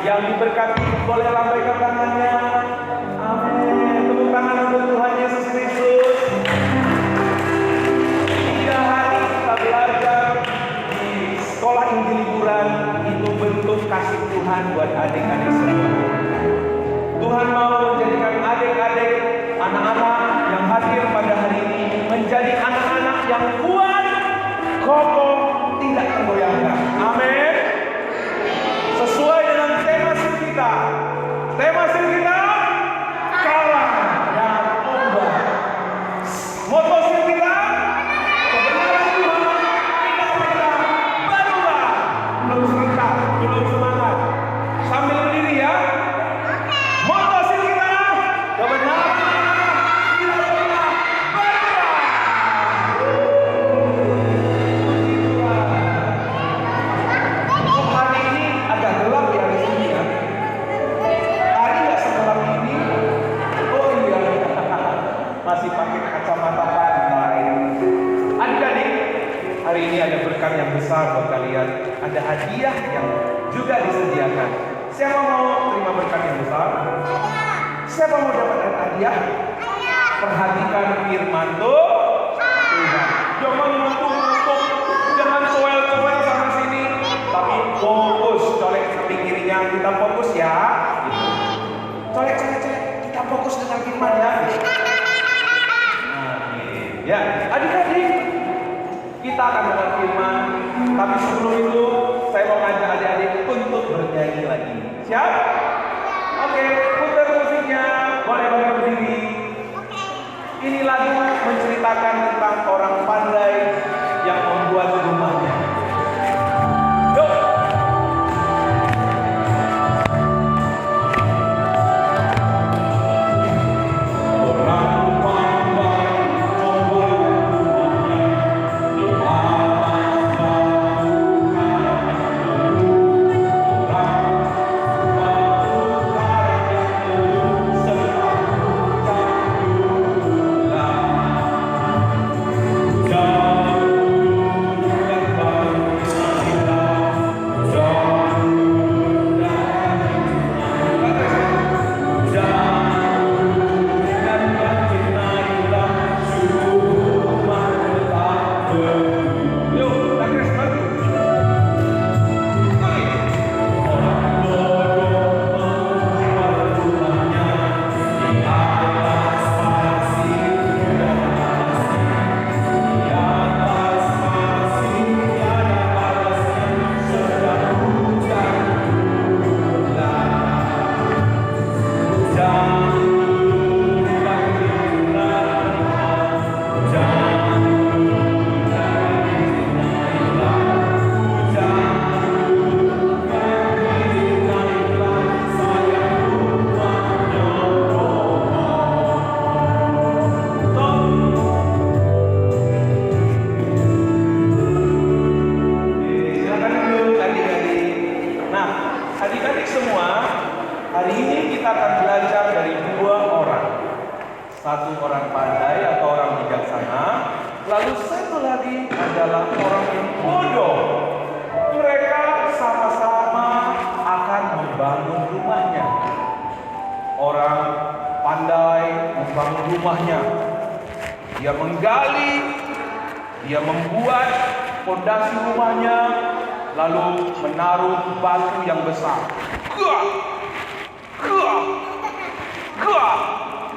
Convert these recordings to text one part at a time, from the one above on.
Yang diberkati boleh lambaikan tangannya. Amin. Tepuk tangan untuk Tuhan Yesus Kristus. 3 hari kita belajar di sekolah Injil liburan, itu bentuk kasih Tuhan buat adik-adik semua. Tuhan mau menjadikan adik-adik, anak-anak yang hadir pada hari ini menjadi anak-anak yang kuat, kokoh, tidak tergoyahkan. Amin. Sesuai dengan tema sir kita. Tema sir kita, kalah dan ombak. Moto sir kita, kebenaran Tuhan tidak pernah berubah. Belum sebentar, belum semangat. Sambil berdiri ya. Moto sir kita, kebenaran tidak pernah berubah. Hari ini agak gelap ya di sini ya. Hari nggak segelap ini. Oh iya, masih pakai kacamata pantai. Adik-adik, hari ini ada berkat yang besar buat kalian. Ada hadiah yang juga disediakan. Siapa mau terima berkat yang besar? Siapa mau dapat hadiah? Perhatikan firman Tuhan. Jangan nutup-nutup, jangan soel-soel sana sini, tapi fokus. Colek samping kirinya, kita fokus ya. Colek, kita fokus dengan firman ya. Amin. Ya, adik-adik, kita akan dengar firman. Tapi sebelum itu, saya mau ngajak adik-adik untuk bernyanyi lagi. Siap? Oke, putar musiknya. Boleh berdiri. Ini lagu menceritakan tentang orang pandai yang membuat rumahnya. Yuk. Orang pandai membuat rumahnya. Adik-adik semua, hari ini kita akan belajar dari 2 orang. Satu orang pandai atau orang bijaksana, lalu satu lagi adalah orang yang bodoh. Mereka sama-sama akan membangun rumahnya. Orang pandai membangun rumahnya. Dia menggali, dia membuat fondasi rumahnya, lalu menaruh batu yang besar.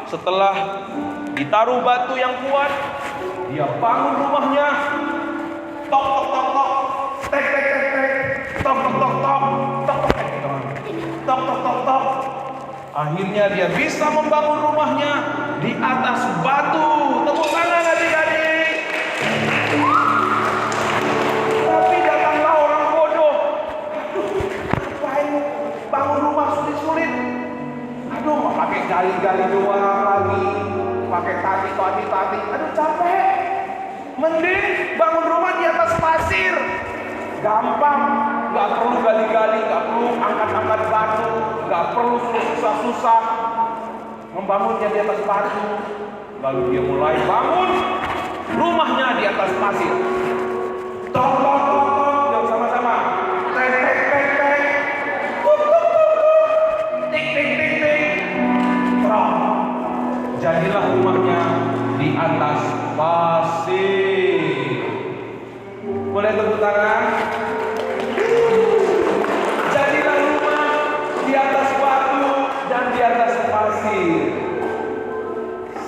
Setelah ditaruh batu yang kuat, dia bangun rumahnya. Tok tok tok tok, tek tek tek tek, tok tok tok tok, tok tok tok tok tok tok. Akhirnya dia bisa membangun rumahnya di atas batu. Tepuk tangan adik-adik. Tapi datanglah orang bodoh. Ngapain bangun rumah sulit-sulit? Aduh, mau pakai gali-gali doang lagi, pakai tati. Aduh, capek. Mending bangun rumah di atas pasir. Gampang, nggak perlu gali-gali, nggak perlu angkat-angkat batu, nggak perlu susah-susah. Membangunnya di atas batu. Lalu dia mulai bangun rumahnya di atas pasir. Tok tok tok tok, yang sama-sama. Tek tek tek tek.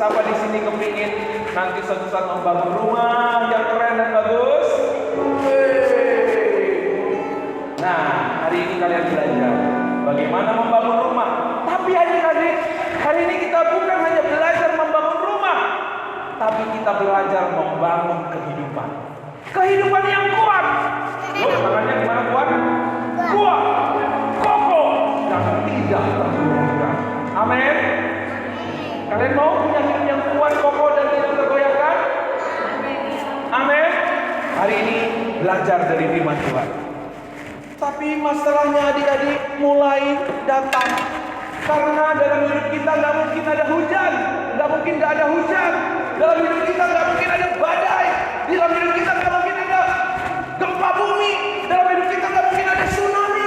Siapa di sini kepingin nanti suatu saat membangun rumah yang keren dan bagus? Nah, hari ini kalian belajar bagaimana membangun rumah. Tapi adik-adik, hari ini kita bukan hanya belajar membangun rumah, tapi kita belajar membangun kehidupan. Kehidupan yang kuat. Loh, tangannya gimana kuat? Kuat, kokoh, dan tidak tergoyahkan. Amin. Kalian mau punya hidup yang kuat, kokoh, dan tidak tergoyahkan? Amin. Hari ini belajar dari firman Tuhan. Tapi masalahnya adik-adik mulai datang. Karena dalam hidup kita nggak mungkin ada hujan. Nggak mungkin nggak ada hujan. Dalam hidup kita nggak mungkin ada badai. Dalam hidup kita nggak mungkin ada gempa bumi. Dalam hidup kita nggak mungkin ada tsunami.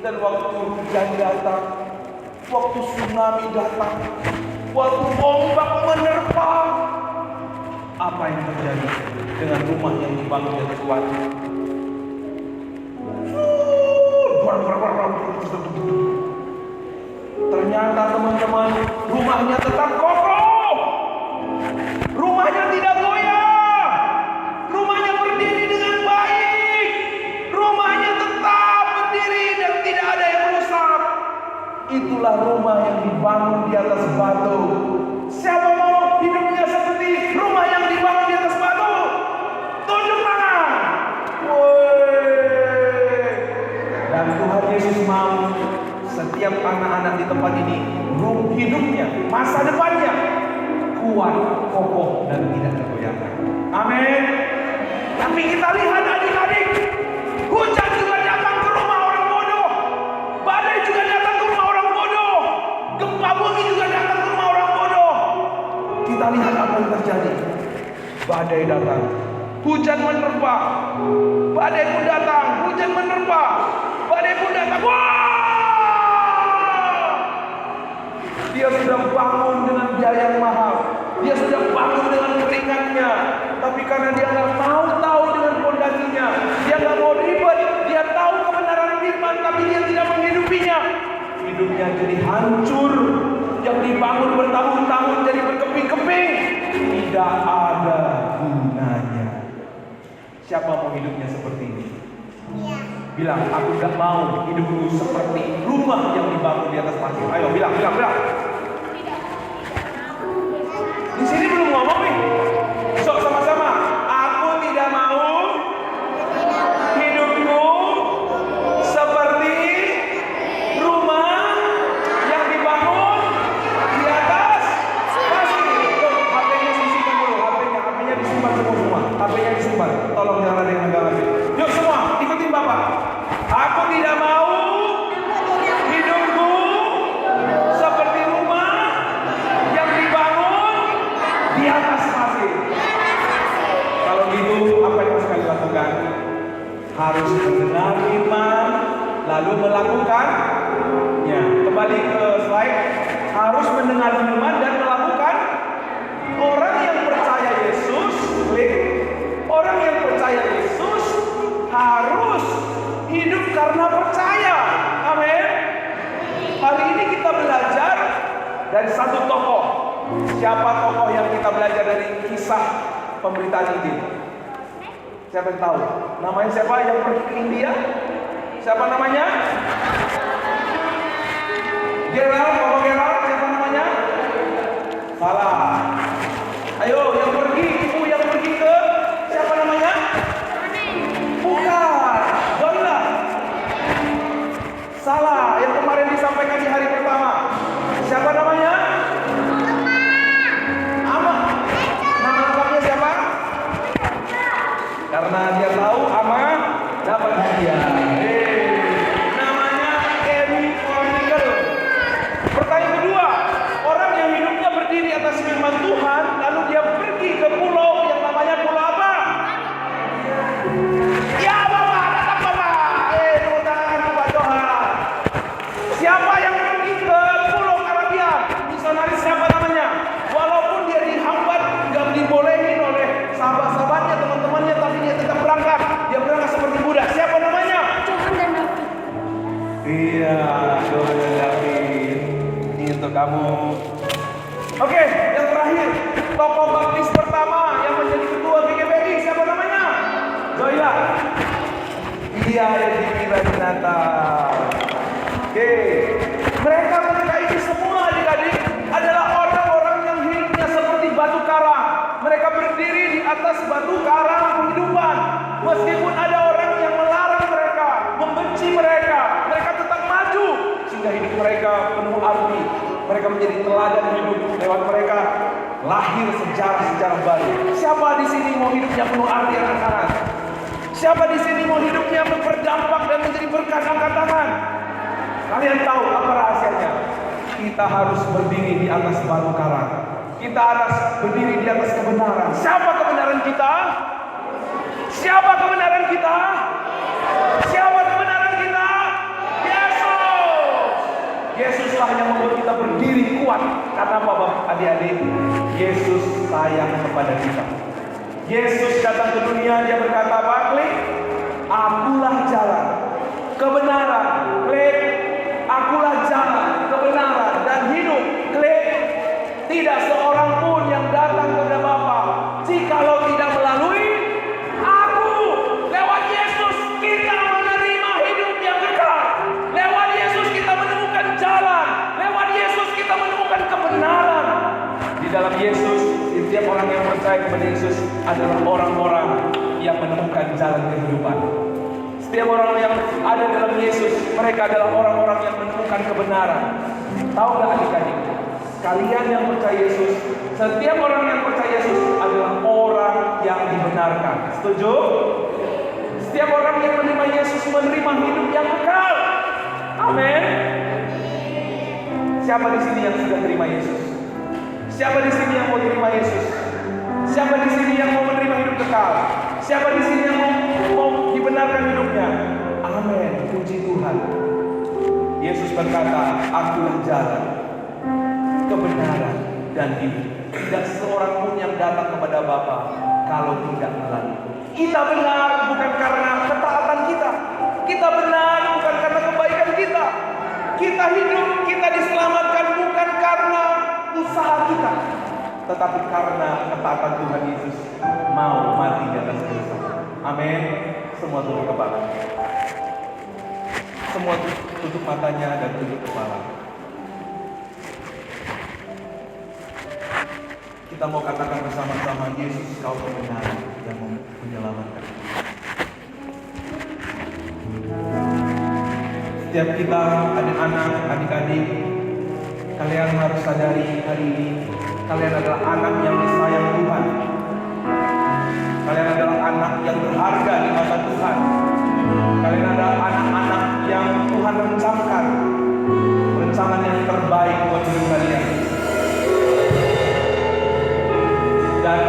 Dan waktu hujan datang, waktu tsunami datang, waktu ombak menerpa, apa yang terjadi dengan rumah yang dibangun di atas batu? Ternyata teman-teman, rumahnya tetap kokoh. Rumahnya tidak goyah. Rumahnya berdiri dengan baik. Rumahnya tetap berdiri dan tidak ada yang rusak. Itulah rumah yang dibangun di atas batu. Siapa mau hidupnya seperti rumah yang dibangun di atas batu? Tunjuk tangan. Dan Tuhan Yesus mau setiap anak-anak di tempat ini hidupnya, masa depannya kuat, kokoh, dan tidak tergoyahkan. Amin. Tapi kita lihat adik-adik, hujan juga datang ke rumah orang bodoh, badai juga datang ke rumah orang bodoh, gempa bumi juga datang ke rumah orang bodoh. Kita lihat apa yang terjadi. Badai datang, hujan menerpa, badai pun datang, hujan menerpa, badai pun datang. Wah! Dia sudah bangun dengan biaya yang mahal. Dia sudah bangun dengan keringatnya. Tapi karena dia nggak mau tahu dengan fondasinya, dia nggak mau ribet. Dia tahu kebenaran firman, tapi dia tidak menghidupinya. Hidupnya jadi hancur. Yang dibangun bertahun-tahun jadi berkeping-keping. Tidak ada gunanya. Siapa mau hidupnya seperti ini? Bilang, aku gak mau hidupku seperti rumah yang dibangun di atas pasir. Ayo, bilang. Di sini belum ngomong nih. Sok sama-sama. Aku tidak mau hidupku seperti rumah yang dibangun di atas pasir. Tuh, HP-nya disimpan dulu. HP-nya disimpan semua. HP-nya disimpan. Tolong jangan ada yang megang HP. Yuk semua, ikutin Bapak. Aku tidak mau hidupku seperti rumah yang dibangun di atas pasir. Kalau gitu, apa yang harus kalian lakukan? Harus mendengar firman, lalu melakukannya. Kembali ke slide. Harus mendengar firman dan melakukan. Orang yang percaya Yesus, orang yang percaya Yesus harus hidup karena percaya. Amin. Hari ini kita belajar dari satu tokoh. Siapa tokoh yang kita belajar dari kisah pemberitaan Injil? Siapa yang tahu? Namanya siapa yang pergi ke India? Siapa namanya? Gerald, Bapak Gerald, siapa namanya? Salah. Ayo, yang pergi, ibu yang pergi ke siapa namanya? Bukan, Donna. Salah, yang kemarin disampaikan di hari pertama. Siapa namanya? Ama. Nama lengkapnya siapa? Karena dia tahu Ama dapat hadiah. Namanya Amy Cornicle. Pertanyaan kedua, orang yang hidupnya berdiri atas firman Tuhan, lalu dia pergi ke pulau yang namanya pulau apa? Ya Bapak, tetap Bapak. Tepuk tangan buat Tuhan. Siapa yang pergi ke Pulau Karabian? Misionaris siapa namanya? Walaupun dia dihambat, nggak dibolehin oleh sahabat-sahabatnya, teman-temannya, tapi dia tetap berangkat. Dia berangkat seperti Buddha. Siapa namanya? Johan dan David. Iya, Johan dan David. Ini untuk kamu. Dia yang dikira binatang. Oke, mereka ini semua adik-adik adalah orang-orang yang hidupnya seperti batu karang. Mereka berdiri di atas batu karang kehidupan. Meskipun ada orang yang melarang mereka, membenci mereka, mereka tetap maju sehingga hidup mereka penuh arti. Mereka menjadi teladan hidup. Lewat mereka lahir sejarah-sejarah baru. Siapa di sini mau hidupnya penuh arti, anak-anak? Siapa di sini mau hidupnya berdampak dan menjadi berkat? Angkat tangan. Kalian tahu apa rahasianya? Kita harus berdiri di atas batu karang. Kita harus berdiri di atas kebenaran. Siapa kebenaran kita? Siapa kebenaran kita? Siapa kebenaran kita? Yesus. Yesuslah yang membuat kita berdiri kuat. Karena apa, Bapak, adik-adik? Yesus sayang kepada kita. Yesus datang ke dunia, dia berkata apa? Klik. Akulah jalan, kebenaran. Klik. Akulah jalan, kebenaran, dan hidup. Klik. Tidak seorang pun yang datang kepada Bapa jikalau tidak melalui aku. Lewat Yesus kita menerima hidup yang kekal. Lewat Yesus kita menemukan jalan. Lewat Yesus kita menemukan kebenaran. Di dalam Yesus, setiap orang yang percaya kepada Yesus adalah orang-orang yang menemukan jalan kehidupan. Setiap orang yang ada dalam Yesus, mereka adalah orang-orang yang menemukan kebenaran. Tahu gak adik-adik? Kalian yang percaya Yesus, setiap orang yang percaya Yesus adalah orang yang dibenarkan. Setuju? Setiap orang yang menerima Yesus menerima hidup yang kekal. Amin. Siapa di sini yang sudah terima Yesus? Siapa di sini yang mau terima Yesus? Siapa di sini yang mau menerima hidup kekal? Siapa di sini yang mau dibenarkan hidupnya? Amin. Puji Tuhan. Yesus berkata, akulah jalan, kebenaran, dan hidup. Tidak seorang pun yang datang kepada Bapa kalau tidak melalui. Kita benar bukan karena ketaatan kita. Kita benar bukan karena kebaikan kita. Kita hidup, kita diselamatkan bukan karena usaha kita, tetapi karena ketaatan Tuhan Yesus mau mati di atas kayu salib. Amin. Semua tunduk kepala. Semua tutup matanya dan tunduk kepala. Kita mau katakan bersama-sama, Yesus, Kau kebenaran yang menyelamatkan. Setiap kita, adik-anak, adik-adik, kalian harus sadari hari ini, kalian adalah anak yang disayang Tuhan. Kalian adalah anak yang berharga di mata Tuhan. Kalian adalah anak-anak yang Tuhan rencanakan, rencana yang terbaik buat hidup kalian. Dan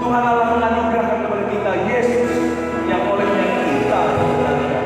Tuhan Allah menganugerahkan kepada kita Yesus yang olehnya kita dibenarkan.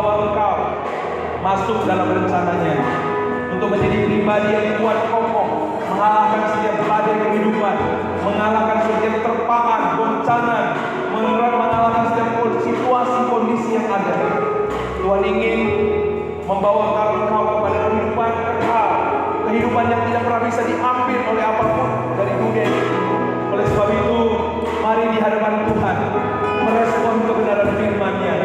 membawa engkau masuk dalam rencananya untuk menjadi pribadi yang kuat kokoh, mengalahkan setiap badai kehidupan, mengalahkan setiap terpaan, goncangan, mengalahkan setiap situasi kondisi yang ada. Tuhan ingin membawa engkau kepada kehidupan kekal, kehidupan yang tidak pernah bisa diambil oleh apapun dari dunia ini. Oleh sebab itu, mari di hadapan Tuhan merespon kebenaran firman-Nya.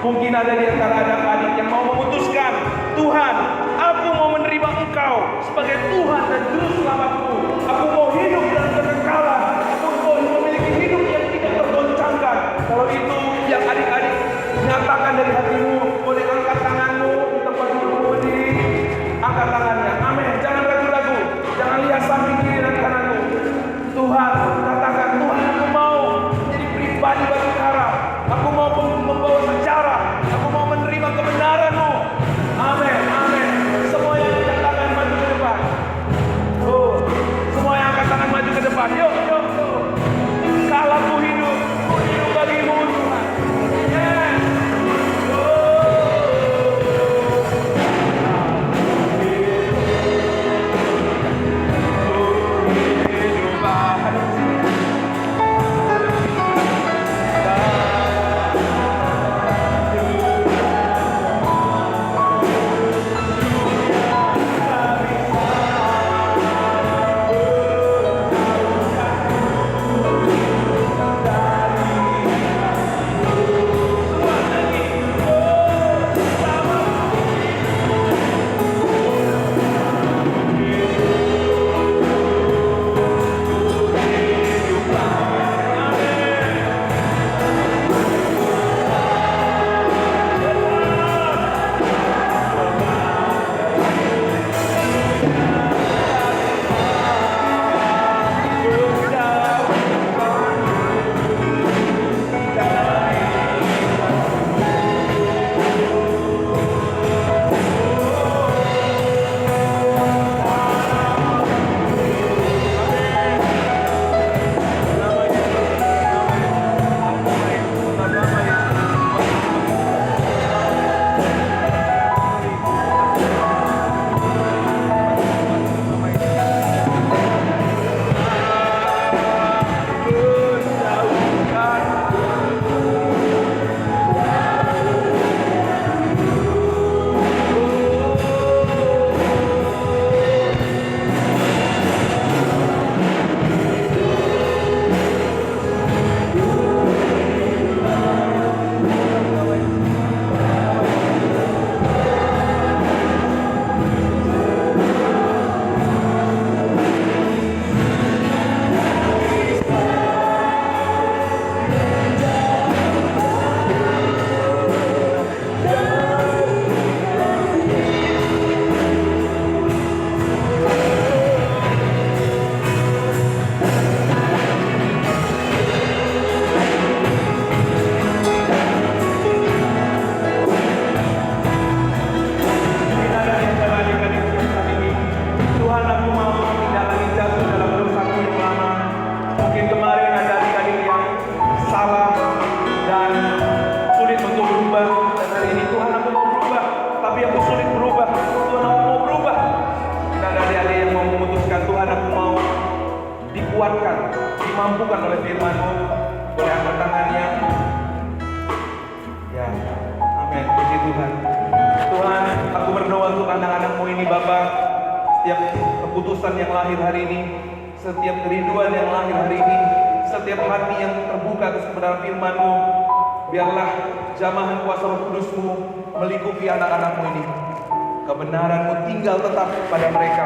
Mungkin ada di antara adik-adik yang mau memutuskan, Tuhan, aku mau menerima Engkau sebagai Tuhan dan Juru Selamatku. Aku mau hidup dalam kekekalan. Aku mau memiliki hidup yang tidak tergoncangkan. Kalau itu yang adik-adik nyatakan dari hatimu, boleh angkat tanganmu di tempat duduk berdiri. Angkat tangannya. Amin. Jangan ragu-ragu. Jangan lihat samping kiri dan kananmu. Tuhan, katakan, Tuhan, aku mau menjadi pribadi bagi harap. Aku mau membawa sejarah. Aku mau menerima kebenaran-Mu. Amin, amin. Semua yang angkat tangan maju ke depan. Semua yang angkat tangan maju ke depan. Yuk, yuk, yuk. Kalau ku hidup bagimu, Tuhan. Yes. Dimampukan oleh firman-Mu. Boleh angkat tangannya. Ya, amin. Puji Tuhan. Tuhan, aku berdoa untuk anak-anak-Mu ini, Bapa. Setiap keputusan yang lahir hari ini, setiap kerinduan yang lahir hari ini, setiap hati yang terbuka atas kebenaran firman-Mu, biarlah jamahan kuasa Roh Kudus-Mu melingkupi anak-anak-Mu ini. Kebenaran-Mu tinggal tetap pada mereka.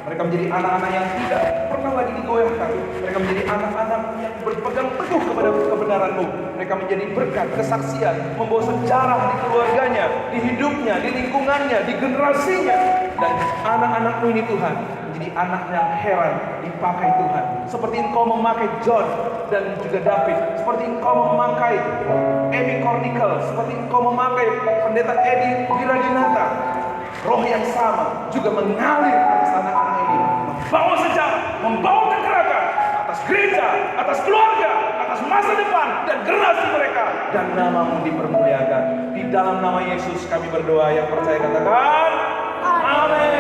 Mereka menjadi anak-anak yang tidak pernah lagi digoyahkan. Mereka menjadi anak-anak yang berpegang teguh kepada kebenaran-Mu. Mereka menjadi berkat, kesaksian, membawa sejarah di keluarganya, di hidupnya, di lingkungannya, di generasinya. Dan anak-anak-Mu ini Tuhan menjadi anak yang heran dipakai Tuhan. Seperti Engkau memakai John dan juga David. Seperti Engkau memakai Amy Cornicle. Seperti Engkau memakai Pendeta Edi Wiradinata. Roh yang sama juga mengalir atas anak-anak ini, membawa sejarah, membawa kegerakan atas gereja, atas keluarga, atas masa depan dan generasi mereka, dan nama-Mu dipermuliakan. Di dalam nama Yesus kami berdoa, yang percaya katakan amin.